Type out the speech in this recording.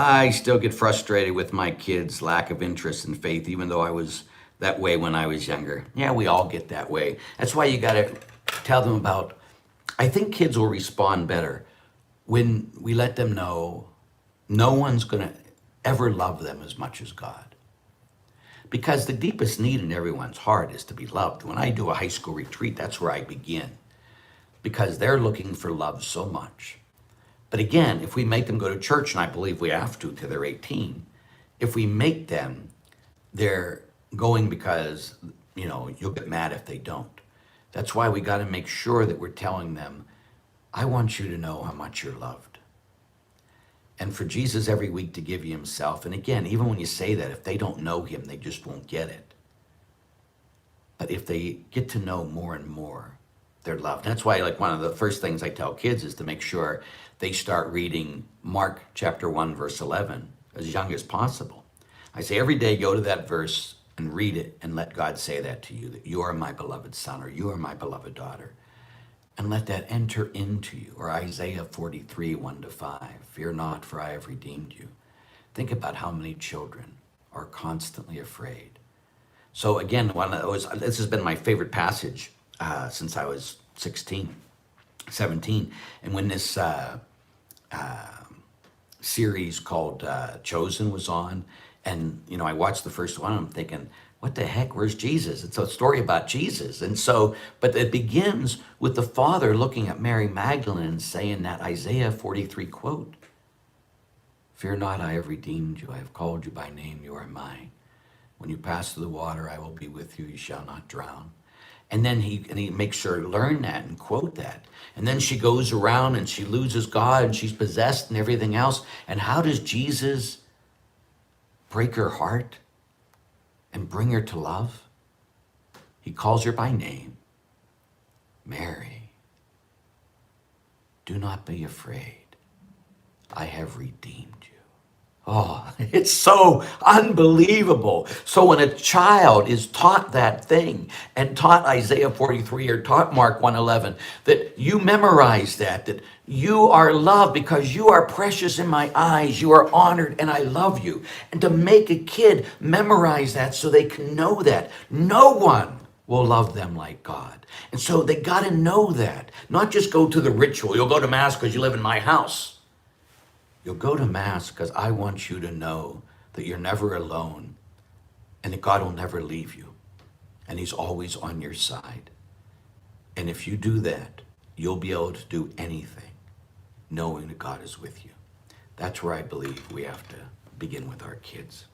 I still get frustrated with my kids' lack of interest and faith, even though I was that way when I was younger. Yeah, we all get that way. That's why you got to tell them about. I think kids will respond better when we let them know no one's going to ever love them as much as God. Because the deepest need in everyone's heart is to be loved. When I do a high school retreat, that's where I begin. Because they're looking for love so much. But again, if we make them go to church, and I believe we have to till they're 18, if we make them, they're going because, you'll get mad if they don't. That's why we got to make sure that we're telling them, I want you to know how much you're loved. And for Jesus every week to give you himself. And again, even when you say that, if they don't know him, they just won't get it. But if they get to know more and more, they're loved. That's why, like, one of the first things I tell kids is to make sure they start reading Mark chapter 1, verse 11, as young as possible. I say every day, go to that verse and read it and let God say that to you, that you are my beloved son or you are my beloved daughter. And let that enter into you. Or Isaiah 43, 1-5, fear not, for I have redeemed you. Think about how many children are constantly afraid. So again, this has been my favorite passage since I was 16, 17. And when this series called Chosen was on, and I watched the first one, I'm thinking, what the heck, where's Jesus? It's a story about Jesus. And so, but it begins with the Father looking at Mary Magdalene and saying that Isaiah 43 quote, fear not, I have redeemed you. I have called you by name. You are mine. When you pass through the water, I will be with you. You shall not drown. And then he makes her learn that and quote that. And then she goes around and she loses God and she's possessed and everything else. And how does Jesus break her heart and bring her to love? He calls her by name. Mary, do not be afraid. I have redeemed you. Oh, it's so unbelievable. So when a child is taught that thing and taught Isaiah 43 or taught Mark 1:11, that you memorize that you are loved because you are precious in my eyes, you are honored and I love you. And to make a kid memorize that so they can know that no one will love them like God. And so they got to know that, not just go to the ritual. You'll go to mass because you live in my house. You'll go to mass because I want you to know that you're never alone and that God will never leave you and he's always on your side. And if you do that, you'll be able to do anything knowing that God is with you. That's where I believe we have to begin with our kids.